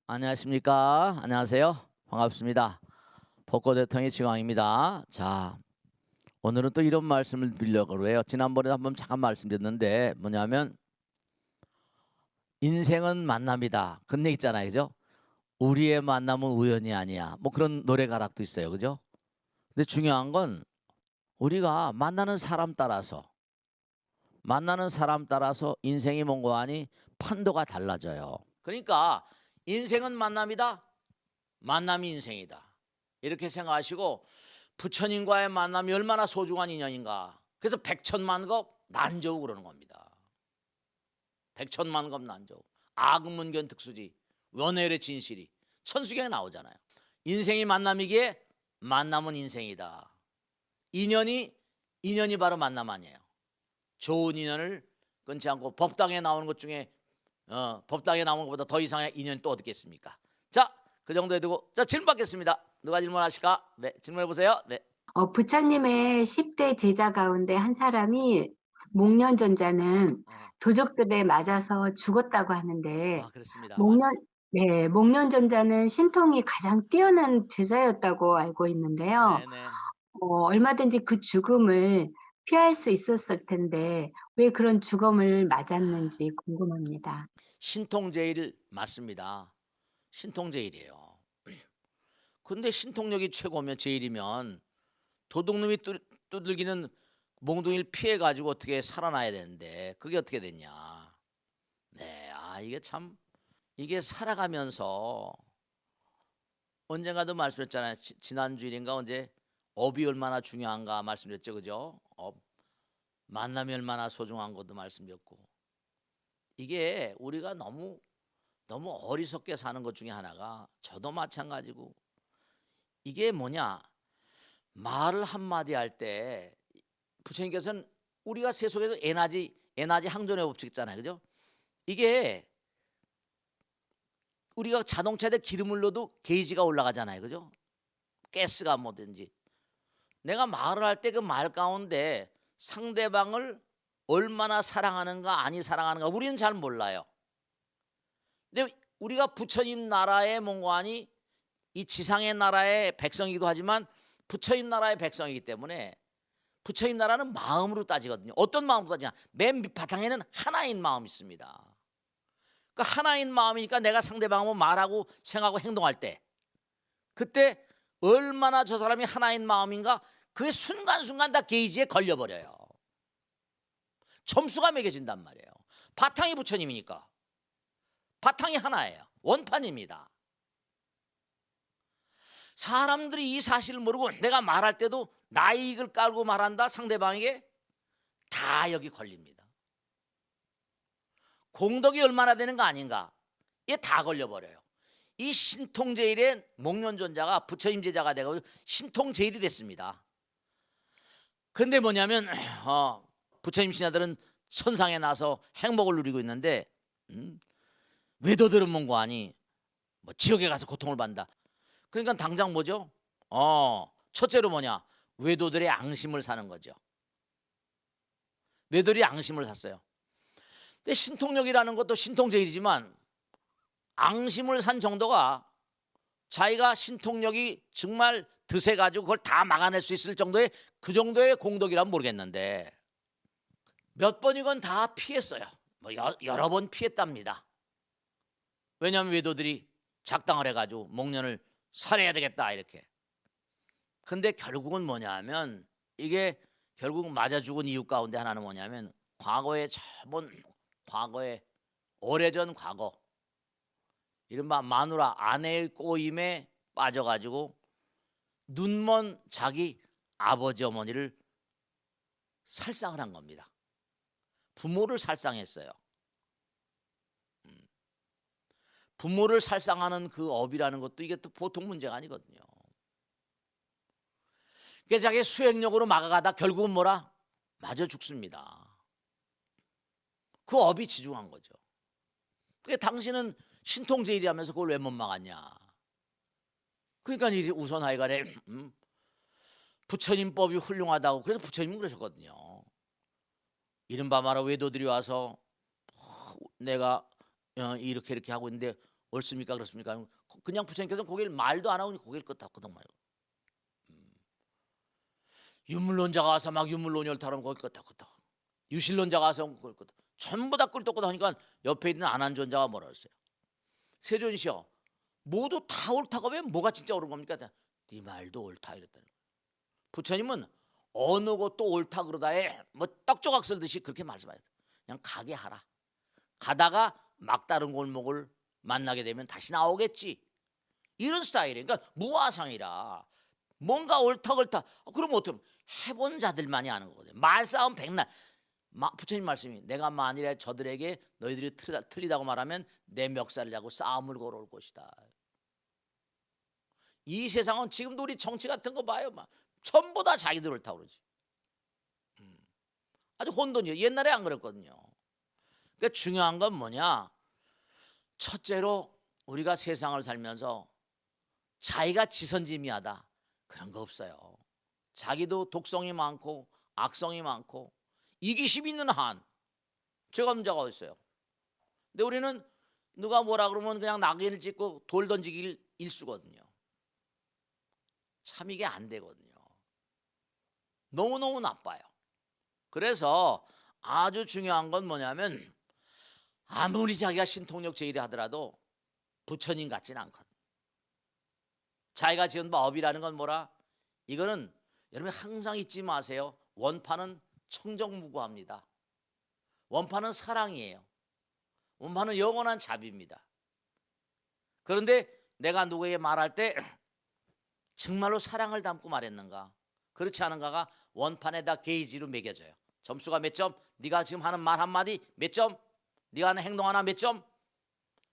안녕하십니까? 안녕하세요. 반갑습니다. 벚꽃 대통령의 지광입니다. 자, 오늘은 또 이런 말씀을 드리려고 해요. 지난번에 한번 잠깐 말씀드렸는데 뭐냐면 인생은 만남이다. 그런 얘기 있잖아요. 그죠? 우리의 만남은 우연이 아니야. 뭐 그런 노래 가락도 있어요. 그죠? 근데 중요한 건 우리가 만나는 사람 따라서 인생이 뭔가 하니 판도가 달라져요. 그러니까 인생은 만남이다. 만남이 인생이다. 이렇게 생각하시고 부처님과의 만남이 얼마나 소중한 인연인가. 그래서 백천만겁 난조우 그러는 겁니다. 백천만겁 난조우. 아금문견 특수지. 원해의 진실이 천수경에 나오잖아요. 인생이 만남이기에 만남은 인생이다. 인연이 바로 만남 아니에요. 좋은 인연을 끊지 않고 법당에 나오는 것 중에 법당에 나오는 것보다 더 이상의 인연이 또 어디 있겠습니까? 자, 그 정도에 두고 자 질문 받겠습니다. 누가 질문하실까? 네, 질문해 보세요. 네. 부처님의 10대 제자 가운데 한 사람이 목련존자는 어, 도적들에 맞아서 죽었다고 하는데 그렇습니다. 맞아요. 목련 네, 목련존자는 신통이 가장 뛰어난 제자였다고 알고 있는데요. 네, 네. 얼마든지 그 죽음을 피할 수 있었을 텐데 왜 그런 죽음을 맞았는지 궁금합니다. 신통제일 맞습니다. 신통제일이에요. 근데 신통력이 최고면 제일이면 도둑놈이 두들기는 몽둥이를 피해 가지고 어떻게 살아나야 되는데 그게 어떻게 됐냐? 네, 이게 참 이게 살아가면서 언젠가도 말씀드렸잖아요. 지난주일인가 언제 업이 얼마나 중요한가 말씀드렸죠. 그죠? 업. 만남이 얼마나 소중한 것도 말씀드렸고. 이게 우리가 너무 어리석게 사는 것 중에 하나가 저도 마찬가지고 이게 뭐냐? 말을 한마디 할 때 부처님께서는 우리가 세속에서 에너지 항존의 법칙 있잖아요. 그죠? 이게 우리가 자동차에 기름을 넣어도 게이지가 올라가잖아요. 그죠? 가스가 뭐든지 내가 말을 할 때 그 말 가운데 상대방을 얼마나 사랑하는가 아니 사랑하는가 우리는 잘 몰라요. 근데 우리가 부처님 나라의 몽관이 이 지상의 나라의 백성이기도 하지만 부처님 나라의 백성이기 때문에 부처님 나라는 마음으로 따지거든요. 어떤 마음으로 따지냐? 맨 밑바탕에는 하나인 마음이 있습니다. 그 하나인 마음이니까 내가 상대방하고 말하고 생각하고 행동할 때 그때 얼마나 저 사람이 하나인 마음인가 그게 순간순간 다 게이지에 걸려버려요. 점수가 매겨진단 말이에요. 바탕이 부처님이니까 바탕이 하나예요. 원판입니다. 사람들이 이 사실을 모르고 내가 말할 때도 나의 이익을 깔고 말한다 상대방에게 다 여기 걸립니다. 공덕이 얼마나 되는 거 아닌가 이게 다 걸려버려요. 이 신통제일의 목련존자가 부처님 제자가 되고 신통제일이 됐습니다. 근데 뭐냐면 부처님 신하들은 선상에 나서 행복을 누리고 있는데 외도들은 뭔가 아니 뭐 지옥에 가서 고통을 받는다. 그러니까 당장 뭐죠? 첫째로 뭐냐? 외도들의 앙심을 사는 거죠. 외도들이 앙심을 샀어요. 근데 신통력이라는 것도 신통제일이지만 앙심을 산 정도가 자기가 신통력이 정말 드세 가지고 그걸 다 막아낼 수 있을 정도의 그 정도의 공덕이라면 모르겠는데 몇 번이건 다 피했어요. 뭐 여러 번 피했답니다. 왜냐하면 외도들이 작당을 해가지고 목련을 살해해야 되겠다 이렇게. 근데 결국은 뭐냐면 이게 결국 맞아 죽은 이유 가운데 하나는 뭐냐면 과거에 오래전 과거 이른바 마누라 아내의 꼬임에 빠져가지고 눈먼 자기 아버지 어머니를 살상을 한 겁니다. 부모를 살상했어요. 부모를 살상하는 그 업이라는 것도 이게 또 보통 문제가 아니거든요. 그러니까 자기 수행력으로 막아가다 결국은 뭐라? 맞아 죽습니다. 그 업이 지중한 거죠. 그게 당신은 신통제일이라면서 그걸 왜 못 막았냐? 그러니까 우선 하여간에 부처님 법이 훌륭하다고 그래서 부처님은 그러셨거든요. 이른바 말하 외도들이 와서 내가 이렇게 하고 있는데 옳습니까? 그렇습니까? 그냥 부처님께서 고개를 말도 안 하고 그냥 고개를 끄덕끄덕 말고. 유물론자가 와서 막 유물론열 타라면 거기 끄덕끄덕. 유실론자가 와서 그걸 끄덕. 전부 다 끄덕끄덕 하니까 옆에 있는 안한존자가 뭐라 했어요? 세존시여, 모두 다 옳다고 하면 뭐가 진짜 옳은 겁니까? 네 말도 옳다 이랬다는 거예요. 부처님은 어느 것도 옳다 그러다에 뭐 떡조각 쓸듯이 그렇게 말씀하셨어요. 그냥 가게 하라. 가다가 막다른 골목을 만나게 되면 다시 나오겠지. 이런 스타일이에요. 그러니까 무화상이라 뭔가 옳다 그렇다. 그럼 어떻게 해본 자들만이 아는 거거든요. 말싸움 백날. 부처님 말씀이 내가 만일에 저들에게 너희들이 틀리다고 말하면 내 멱살을 잡고 싸움을 걸어올 것이다. 이 세상은 지금도 우리 정치 같은 거 봐요. 막 전부 다 자기들 옳다고 그러지. 아주 혼돈이에요. 옛날에 안 그랬거든요. 그러니까 중요한 건 뭐냐? 첫째로 우리가 세상을 살면서 자기가 지선지미하다 그런 거 없어요. 자기도 독성이 많고 악성이 많고 이기심 있는 한 죄가 없는 자가 어딨어요. 근데 우리는 누가 뭐라 그러면 그냥 낙인을 찍고 돌 던지기 일수거든요. 참 이게 안 되거든요. 너무너무 나빠요. 그래서 아주 중요한 건 뭐냐면 아무리 자기가 신통력 제일이 하더라도 부처님 같지는 않거든. 자기가 지은 업이라는 건 뭐라? 이거는 여러분 항상 잊지 마세요. 원판은 청정무구합니다. 원판은 사랑이에요. 원판은 영원한 자비입니다. 그런데 내가 누구에게 말할 때 정말로 사랑을 담고 말했는가? 그렇지 않은가가 원판에다 게이지로 매겨져요. 점수가 몇 점? 네가 지금 하는 말 한마디 몇 점? 네가 하는 행동 하나 몇 점?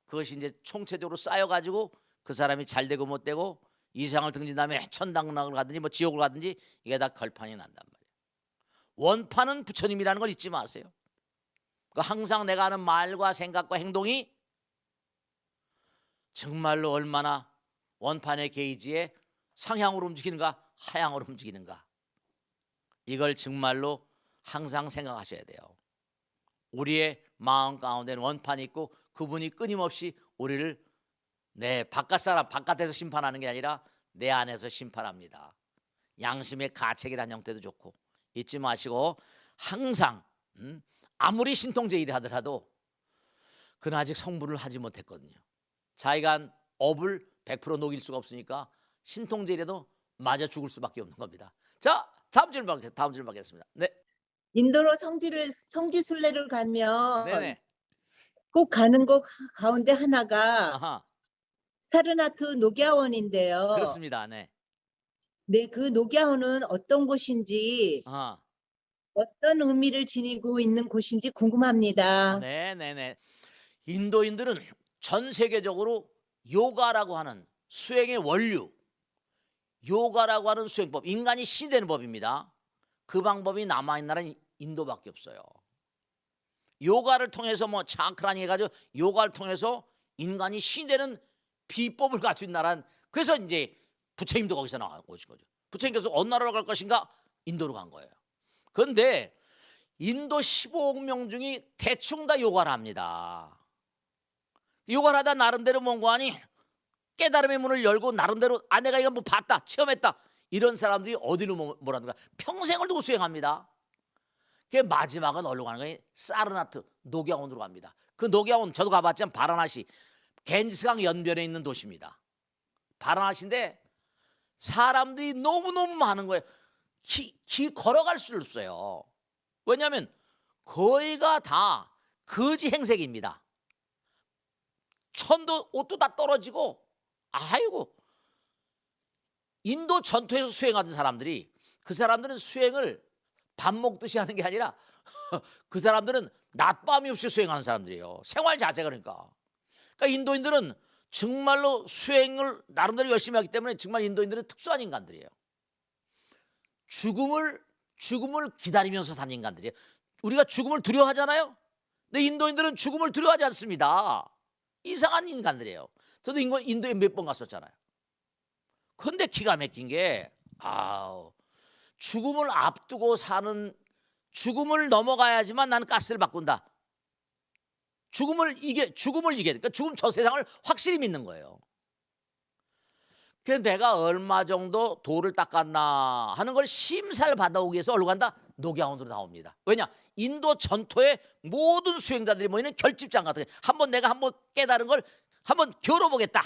그것이 이제 총체적으로 쌓여가지고 그 사람이 잘 되고 못 되고 이상을 등진 다음에 천당락을 가든지 뭐 지옥을 가든지 이게 다 결판이 난단 말이에요. 원판은 부처님이라는 걸 잊지 마세요. 그러니까 항상 내가 하는 말과 생각과 행동이 정말로 얼마나 원판의 게이지에 상향으로 움직이는가 하향으로 움직이는가, 이걸 정말로 항상 생각하셔야 돼요. 우리의 마음 가운데는 원판이 있고 그분이 끊임없이 우리를 내 바깥 사람 바깥에서 심판하는 게 아니라 내 안에서 심판합니다. 양심의 가책이라는 형태도 좋고 잊지 마시고 항상 아무리 신통제일을 하더라도 그는 아직 성불을 하지 못했거든요. 자기가 한 업을 100% 녹일 수가 없으니까 신통제일에도 맞아 죽을 수밖에 없는 겁니다. 자, 다음 질문 받겠습니다. 네, 인도로 성지순례를 가면 네네, 꼭 가는 곳 가운데 하나가 아하, 사르나트 녹야원인데요. 그렇습니다. 네, 네, 그 녹야원은 어떤 곳인지 아하, 어떤 의미를 지니고 있는 곳인지 궁금합니다. 네네네. 인도인들은 전 세계적으로 요가라고 하는 수행의 원류, 요가라고 하는 수행법, 인간이 신이 되는 법입니다. 그 방법이 남아있는 나라는 인도밖에 없어요. 요가를 통해서 뭐 차크라니 해가지고 요가를 통해서 인간이 신이 되는 비법을 갖춘 나라는, 그래서 이제 부처님도 거기서 나오신 거죠. 부처님께서 어느 나라로 갈 것인가? 인도로 간 거예요. 그런데 인도 15억 명 중에 대충 다 요가를 합니다. 요가를 하다 나름대로 뭔가 하니 깨달음의 문을 열고 나름대로 내가 이거 뭐 봤다 체험했다, 이런 사람들이 어디로 뭐라든가 평생을 두고 수행합니다. 그 마지막은 어디로 가는 거예요? 사르나트 녹야원으로 갑니다. 그 녹야원 저도 가봤지만 바라나시 겐지스강 연변에 있는 도시입니다. 바라나시인데 사람들이 너무너무 많은 거예요. 길 걸어갈 수 없어요. 왜냐하면 거의가 다 거지 행색입니다. 천도 옷도 다 떨어지고, 아이고, 인도 전투에서 수행하던 사람들이, 그 사람들은 수행을 밥 먹듯이 하는 게 아니라 그 사람들은 낮밤이 없이 수행하는 사람들이에요. 생활 자세가 그러니까 인도인들은 정말로 수행을 나름대로 열심히 하기 때문에 정말 인도인들은 특수한 인간들이에요. 죽음을 기다리면서 사는 인간들이에요. 우리가 죽음을 두려워하잖아요. 근데 인도인들은 죽음을 두려워하지 않습니다. 이상한 인간들이에요. 저도 인도에 몇 번 갔었잖아요. 그런데 기가 막힌 게 죽음을 앞두고 사는, 죽음을 넘어가야지만 나는 가스를 바꾼다. 죽음을 이겨. 그러니까 죽음 저 세상을 확실히 믿는 거예요. 그래서 내가 얼마 정도 도를 닦았나 하는 걸 심사를 받아오기 위해서 어디로 간다? 녹야원으로 나옵니다. 왜냐? 인도 전토의 모든 수행자들이 모이는 결집장 같은 게 내가 한번 깨달은 걸 한번 겨뤄보겠다.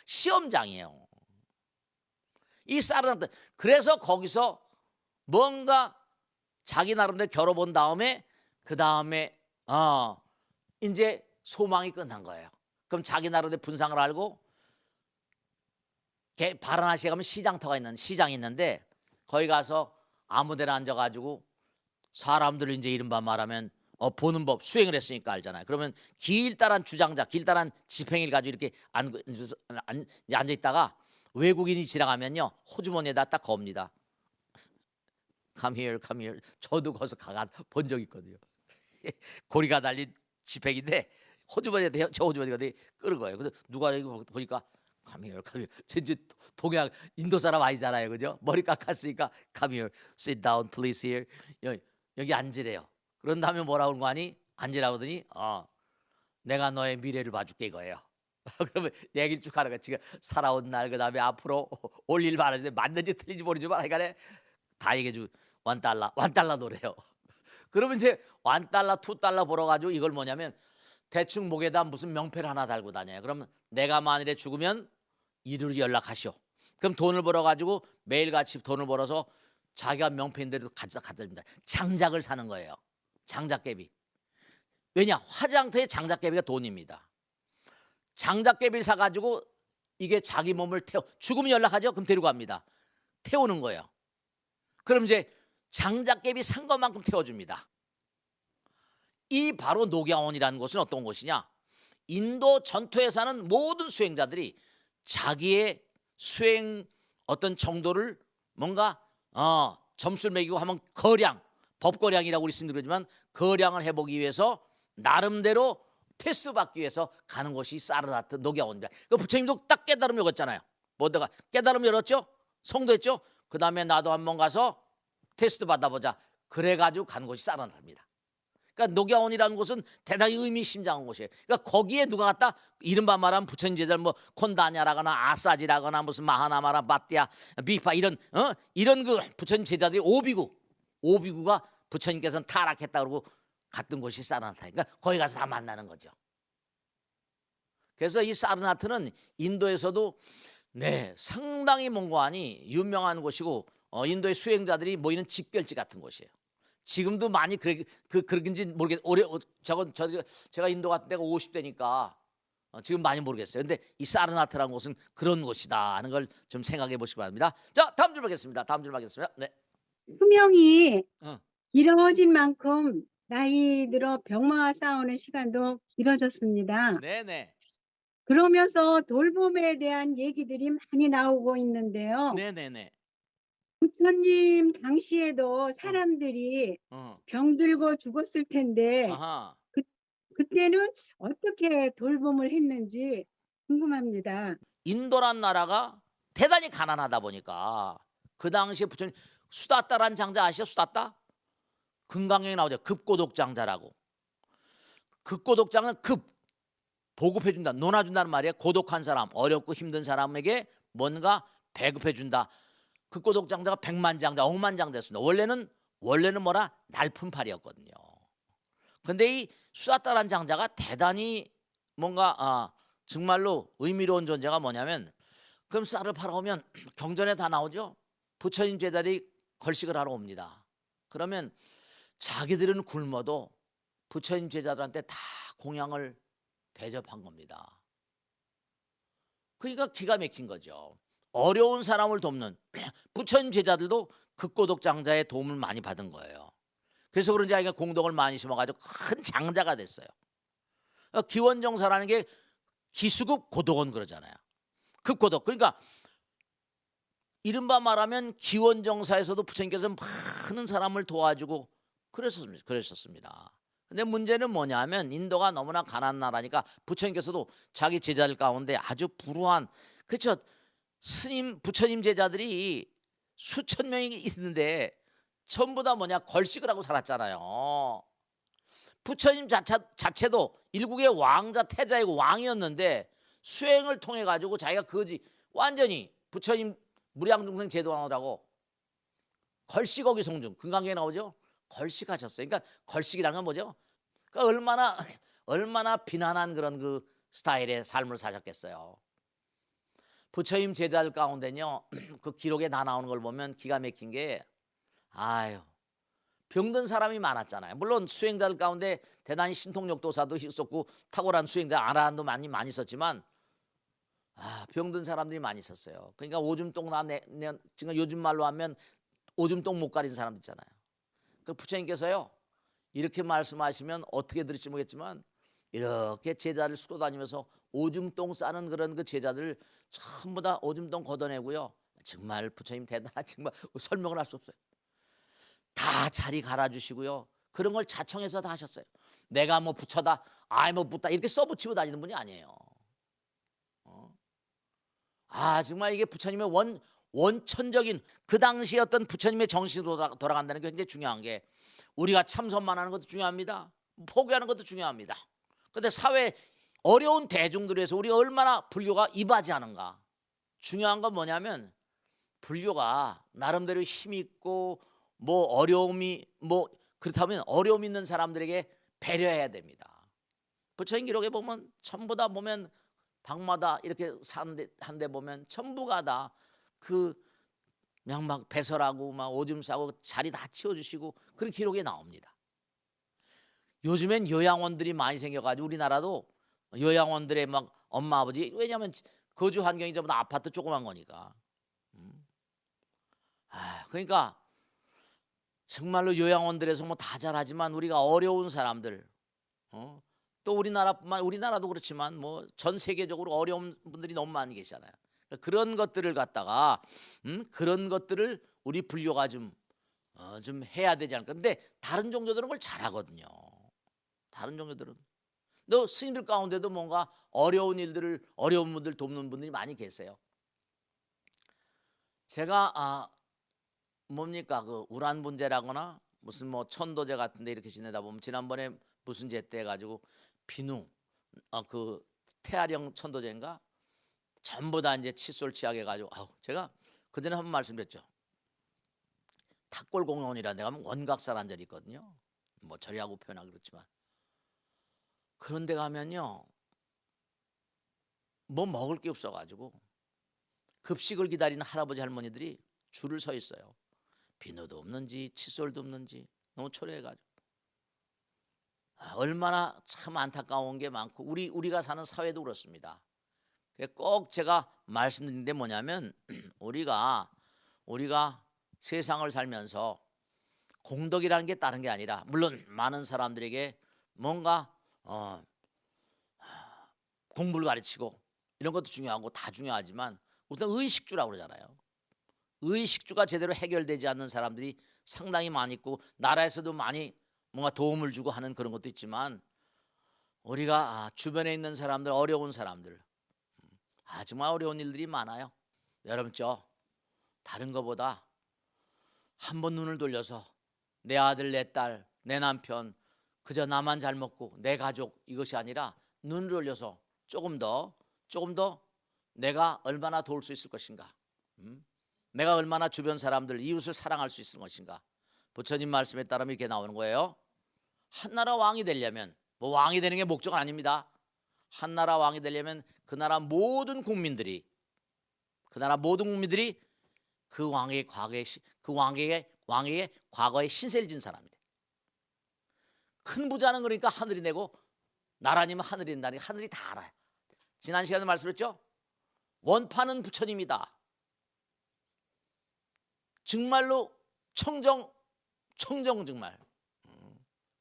시험장이에요. 이 사르나트. 그래서 거기서 뭔가 자기 나름대로 겨뤄본 다음에 그 다음에 이제 소망이 끝난 거예요. 그럼 자기 나름대로 분상을 알고 바라나시에 가면 시장이 있는데 거기 가서 아무데나 앉아가지고 사람들을 이제 이른바 말하면 보는 법 수행을 했으니까 알잖아요. 그러면 길다란 주장자, 길다란 지팽이를 가지고 이렇게 앉아 있다가 외국인이 지나가면요 호주머니에다 딱 겁니다. Come here, come here. 저도 거기서 본 적 있거든요. 고리가 달린 지팽인데 호주머니에 저 호주머니가 끄는 거예요. 그래서 누가 이거 보니까 Come here, come here. 이제 동양 인도 사람 아니잖아요, 그죠? 머리 깎았으니까 Come here, sit down, please here. 여기 앉으래요. 그런 다음에 뭐라고 하는 거 아니? 앉으라고 하더니 내가 너의 미래를 봐줄게 이거예요. 그러면 얘기를 쭉 하는 거야. 지금 살아온 날 그다음에 앞으로 올 일 말하는데 맞는지 틀린지 모르지만 하여간에 다 얘기해줘. $1 노래요. 그러면 이제 $1, $2 벌어가지고 이걸 뭐냐면 대충 목에다 무슨 명패를 하나 달고 다녀요. 그러면 내가 만일에 죽으면 이리로 연락하시오. 그럼 돈을 벌어가지고 매일같이 돈을 벌어서 자기가 명패인 대로 갖다 줍니다. 장작을 사는 거예요. 장작개비. 왜냐? 화장터의 장작개비가 돈입니다. 장작개비를 사가지고 이게 자기 몸을 죽으면 연락하죠. 그럼 데리고 갑니다. 태우는 거예요. 그럼 이제 장작개비 산 것만큼 태워줍니다. 이 바로 녹야원이라는 곳은 어떤 곳이냐? 인도 전토에 사는 모든 수행자들이 자기의 수행 어떤 정도를 뭔가 점수를 매기고 하면 법거량이라고 우리 스님들 그러지만 거량을 해보기 위해서 나름대로 테스트 받기 위해서 가는 곳이 사르나트 녹야원입니다. 그 부처님도 딱 깨달음 열었잖아요. 뭐다가 깨달음 열었죠? 성도했죠? 그 다음에 나도 한번 가서 테스트 받아보자. 그래가지고 간 곳이 사르나트입니다. 그러니까 녹야원이라는 곳은 대단히 의미심장한 곳이에요. 그러니까 거기에 누가 갔다 이른바 말하면 부처님 제자들 뭐 콘다냐라거나 아사지라거나 무슨 마하나마라 바띠아 비파 이런 그 부처님 제자들이 오비구가 부처님께서는 타락했다 그러고 갔던 곳이 사르나트. 그러니까 거기 가서 다 만나는 거죠. 그래서 이 사르나트는 인도에서도 상당히 뭔가하니 유명한 곳이고 인도의 수행자들이 모이는 집결지 같은 곳이에요. 지금도 많이 그런지 모르겠. 제가 인도 갔던 때가 50대니까 지금 많이 모르겠어요. 근데 이 사르나트라는 곳은 그런 곳이다 하는 걸 좀 생각해 보시기 바랍니다. 자, 다음 줄 받겠습니다. 네. 수명이 응. 길어진 만큼 나이 들어 병마와 싸우는 시간도 길어졌습니다. 네네. 그러면서 돌봄에 대한 얘기들이 많이 나오고 있는데요. 네네네. 부처님 당시에도 사람들이 병들고 죽었을 텐데 아하. 그때는 어떻게 돌봄을 했는지 궁금합니다. 인도란 나라가 대단히 가난하다 보니까 그 당시에 부처님 수다따라는 장자 아시죠? 수다따? 금강경에 나오죠. 급고독장자라고. 급고독장은 보급해준다, 논아준다는 말이에요. 고독한 사람, 어렵고 힘든 사람에게 뭔가 배급해준다. 급고독장자가 백만장자, 억만장 됐습니다. 원래는 뭐라 날품팔이었거든요. 근데 이 수다따라는 장자가 대단히 뭔가 정말로 의미로운 존재가 뭐냐면 그럼 쌀을 팔아오면 경전에 다 나오죠. 부처님 제자들이 걸식을 하러 옵니다. 그러면 자기들은 굶어도 부처님 제자들한테 다 공양을 대접한 겁니다. 그러니까 기가 막힌 거죠. 어려운 사람을 돕는 부처님 제자들도 극고독 장자의 도움을 많이 받은 거예요. 그래서 그런지 아이가 공덕을 많이 심어가지고 큰 장자가 됐어요. 기원정사라는 게 기수급 고독원 그러잖아요. 급고독. 그러니까 이른바 말하면 기원정사에서도 부처님께서 많은 사람을 도와주고 그랬었습니다. 근데 문제는 뭐냐면 인도가 너무나 가난한 나라니까 부처님께서도 자기 제자들 가운데 아주 불우한, 그렇죠, 부처님 제자들이 수천 명이 있는데 전부 다 걸식을 하고 살았잖아요. 부처님 자체도 일국의 왕자 태자이고 왕이었는데 수행을 통해 가지고 자기가 거지 완전히 부처님 무량중생 제도하라고 걸식어기 성중 금강경에 나오죠. 걸식하셨어요. 그러니까 걸식이라는 건 뭐죠? 그러니까 얼마나 비난한 그런 그 스타일의 삶을 사셨겠어요. 부처님 제자들 가운데는요, 그 기록에 다 나오는 걸 보면 기가 막힌 게, 아유, 병든 사람이 많았잖아요. 물론 수행자들 가운데 대단히 신통력도사도 있었고 탁월한 수행자 아라한도 많이 있었지만, 병든 사람들이 많이 있었어요. 그러니까 오줌똥 지금 요즘 말로 하면 오줌똥 못 가린 사람 있잖아요. 그 부처님께서요, 이렇게 말씀하시면 어떻게 들을지 모르겠지만 이렇게 제자를 쓰고 다니면서 오줌똥 싸는 그런 그 제자들 전부 다 오줌똥 걷어내고요. 정말 부처님 대단한 정말 설명을 할 수 없어요. 다 자리 갈아주시고요. 그런 걸 자청해서 다 하셨어요. 내가 뭐 부처다, 뭐 붓다 이렇게 써붙이고 다니는 분이 아니에요. 정말 이게 부처님의 원천적인 그 당시에 어떤 부처님의 정신으로 돌아간다는 게 굉장히 중요한 게 우리가 참선만 하는 것도 중요합니다. 포기하는 것도 중요합니다. 그런데 사회 어려운 대중들을 위해서 우리가 얼마나 불교가 이바지하는가. 중요한 건 뭐냐면 불교가 나름대로 힘이 있고 뭐 어려움이 뭐 그렇다면 어려움 있는 사람들에게 배려해야 됩니다. 부처님 기록에 보면 전부 다 보면 방마다 이렇게 한데 보면 전부가 다 그 그냥 막 배설하고 막 오줌 싸고 자리 다 치워주시고 그런 기록에 나옵니다. 요즘엔 요양원들이 많이 생겨가지고 우리나라도 요양원들의 막 엄마 아버지 왜냐하면 거주 환경이 전부 다 아파트 조그만 거니까. 그러니까 정말로 요양원들에서 뭐 다 잘하지만 우리가 어려운 사람들, 또 우리나라도 그렇지만 뭐 전 세계적으로 어려운 분들이 너무 많이 계시잖아요. 그런 것들을 갖다가 그런 것들을 우리 불교가 좀 해야 되지 않을까. 근데 다른 종교들은 그걸 잘하거든요. 다른 종교들은. 또 스님들 가운데도 뭔가 어려운 분들 돕는 분들이 많이 계세요. 제가 뭡니까 그 우란 분제라거나 무슨 뭐 천도제 같은데 이렇게 지내다 보면 지난번에 무슨 제 때 해가지고 비누 그 태아령 천도제인가 전부 다 이제 칫솔 치약해 가지고 제가 그전에 한번 말씀드렸죠. 탁골공원이라 내가 하면 원각사란 절이 있거든요. 뭐 절이라고 표현하기 그렇지만 그런 데 가면요 뭐 먹을 게 없어가지고 급식을 기다리는 할아버지 할머니들이 줄을 서 있어요. 비누도 없는지 칫솔도 없는지 너무 초라해가지고 얼마나 참 안타까운 게 많고 우리가 사는 사회도 그렇습니다. 꼭 제가 말씀드린 게 뭐냐면 우리가 세상을 살면서 공덕이라는 게 다른 게 아니라 물론 많은 사람들에게 뭔가 공부를 가르치고 이런 것도 중요하고 다 중요하지만 우선 의식주라고 그러잖아요. 의식주가 제대로 해결되지 않는 사람들이 상당히 많이 있고 나라에서도 많이 뭔가 도움을 주고 하는 그런 것도 있지만 우리가 주변에 있는 사람들 어려운 사람들 정말 어려운 일들이 많아요. 여러분 다른 것보다 한번 눈을 돌려서 내 아들 내 딸 내 남편 그저 나만 잘 먹고 내 가족 이것이 아니라 눈을 돌려서 조금 더 내가 얼마나 도울 수 있을 것인가, 내가 얼마나 주변 사람들 이웃을 사랑할 수 있을 것인가. 부처님 말씀에 따르면 이렇게 나오는 거예요. 한나라 왕이 되려면 뭐 왕이 되는 게 목적은 아닙니다. 한나라 왕이 되려면 그 나라 모든 국민들이 그 왕의 과거에 신세를 진 사람이래. 큰 부자는 그러니까 하늘이 내고 나라님은 하늘이 낸다니 하늘이 다 알아요. 지난 시간에 말씀드렸죠. 원판은 부처님이다. 정말로 청정 정말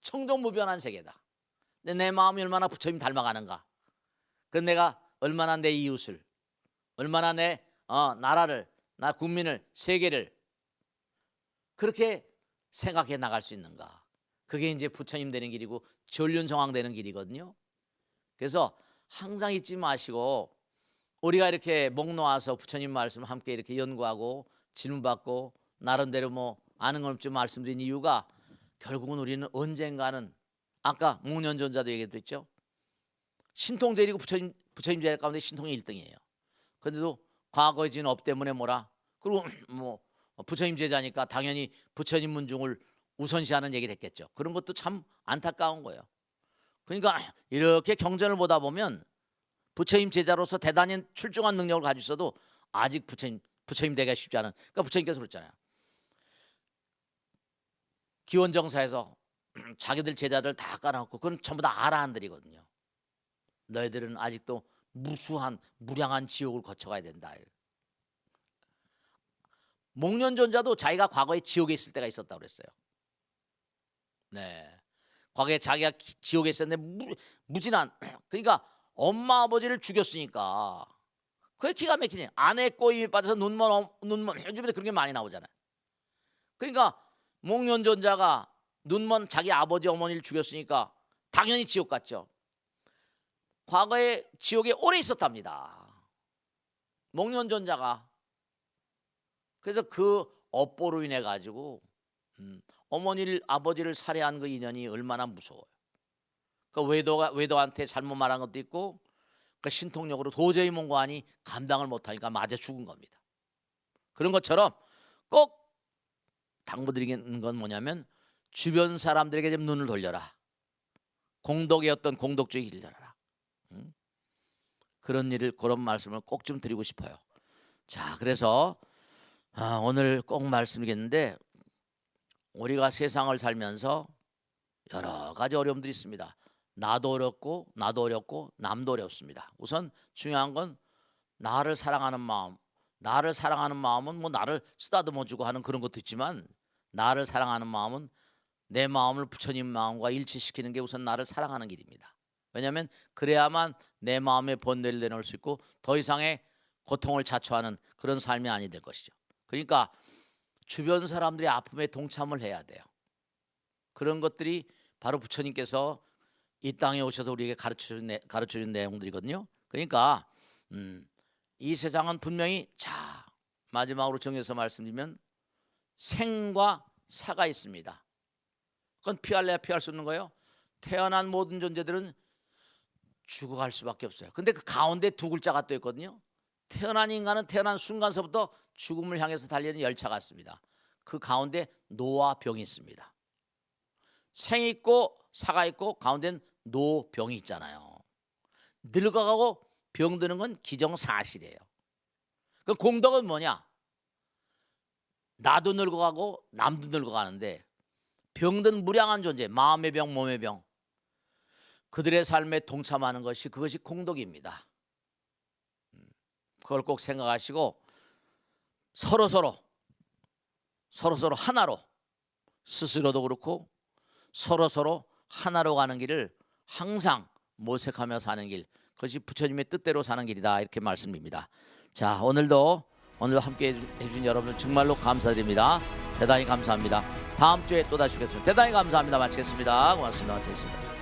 청정무변한 세계다. 근데 내 마음이 얼마나 부처님 닮아가는가. 그 내가 얼마나 내 이웃을 얼마나 내 나라를 나 국민을 세계를 그렇게 생각해 나갈 수 있는가. 그게 이제 부처님 되는 길이고 전륜성왕 되는 길이거든요. 그래서 항상 잊지 마시고 우리가 이렇게 목 놓아서 부처님 말씀을 함께 이렇게 연구하고 질문받고 나름대로 뭐 아는 건 좀 말씀드린 이유가 결국은 우리는 언젠가는 아까 목련전자도 얘기했죠. 신통제일이고 부처님 제자 가운데 신통이 1등이에요. 그런데도 과거의 진 업 때문에 뭐라 그리고 뭐 부처님 제자니까 당연히 부처님 문중을 우선시하는 얘기를 했겠죠. 그런 것도 참 안타까운 거예요. 그러니까 이렇게 경전을 보다 보면 부처님 제자로서 대단히 출중한 능력을 가지고 있어도 아직 부처님 되기가 쉽지 않은. 그러니까 부처님께서 그랬잖아요. 기원정사에서 자기들 제자들 다 깔아놓고 그건 전부 다 아라한들이거든요. 너희들은 아직도 무량한 지옥을 거쳐가야 된다. 목련존자도 자기가 과거에 지옥에 있을 때가 있었다고 그랬어요. 네, 과거에 자기가 지옥에 있었는데 무진한, 그러니까 엄마 아버지를 죽였으니까 그게 기가 막히네. 아내 꼬임에 빠져서 눈먼 요즘에 그런 게 많이 나오잖아요. 그러니까 목련존자가 눈먼 자기 아버지 어머니를 죽였으니까 당연히 지옥 갔죠. 과거에 지옥에 오래 있었답니다, 목련존자가. 그래서 그 업보로 인해 가지고 어머니를 아버지를 살해한 그 인연이 얼마나 무서워요. 그 외도한테 잘못 말한 것도 있고 그 신통력으로 도저히 뭔가하니 감당을 못하니까 맞아 죽은 겁니다. 그런 것처럼 꼭 당부드리는 건 뭐냐면 주변 사람들에게 좀 눈을 돌려라. 공덕의 어떤 공덕주의 길을 열어라. 그런 말씀을 꼭 좀 드리고 싶어요. 자, 그래서 오늘 꼭 말씀드리겠는데, 우리가 세상을 살면서 여러 가지 어려움들이 있습니다. 나도 어렵고 남도 어렵습니다. 우선 중요한 건 나를 사랑하는 마음. 나를 사랑하는 마음은 뭐 나를 쓰다듬어주고 하는 그런 것도 있지만, 나를 사랑하는 마음은 내 마음을 부처님 마음과 일치시키는 게 우선 나를 사랑하는 길입니다. 왜냐하면 그래야만 내 마음의 번뇌를 내놓을 수 있고 더 이상의 고통을 자초하는 그런 삶이 아니 될 것이죠. 그러니까 주변 사람들의 아픔에 동참을 해야 돼요. 그런 것들이 바로 부처님께서 이 땅에 오셔서 우리에게 가르쳐준 내용들이거든요. 그러니까 이 세상은 분명히, 자, 마지막으로 정리해서 말씀드리면 생과 사가 있습니다. 그건 피할래야 피할 수 없는 거예요. 태어난 모든 존재들은 죽어갈 수밖에 없어요. 근데 그 가운데 두 글자가 또 있거든요. 태어난 인간은 태어난 순간서부터 죽음을 향해서 달리는 열차 같습니다. 그 가운데 노와 병이 있습니다. 생이 있고 사가 있고 가운데는 노, 병이 있잖아요. 늙어가고 병드는 건 기정사실이에요. 그 공덕은 뭐냐? 나도 늙어가고 남도 늙어가는데 병든 무량한 존재, 마음의 병, 몸의 병, 그들의 삶에 동참하는 것이, 그것이 공덕입니다. 그걸 꼭 생각하시고 서로서로 하나로, 스스로도 그렇고 서로서로 하나로 가는 길을 항상 모색하며 사는 길, 그것이 부처님의 뜻대로 사는 길이다, 이렇게 말씀드립니다. 자, 오늘 함께 해준 여러분 정말로 감사드립니다. 대단히 감사합니다. 다음 주에 또 다시 뵙겠습니다. 대단히 감사합니다. 마치겠습니다. 고맙습니다. 마치겠습니다.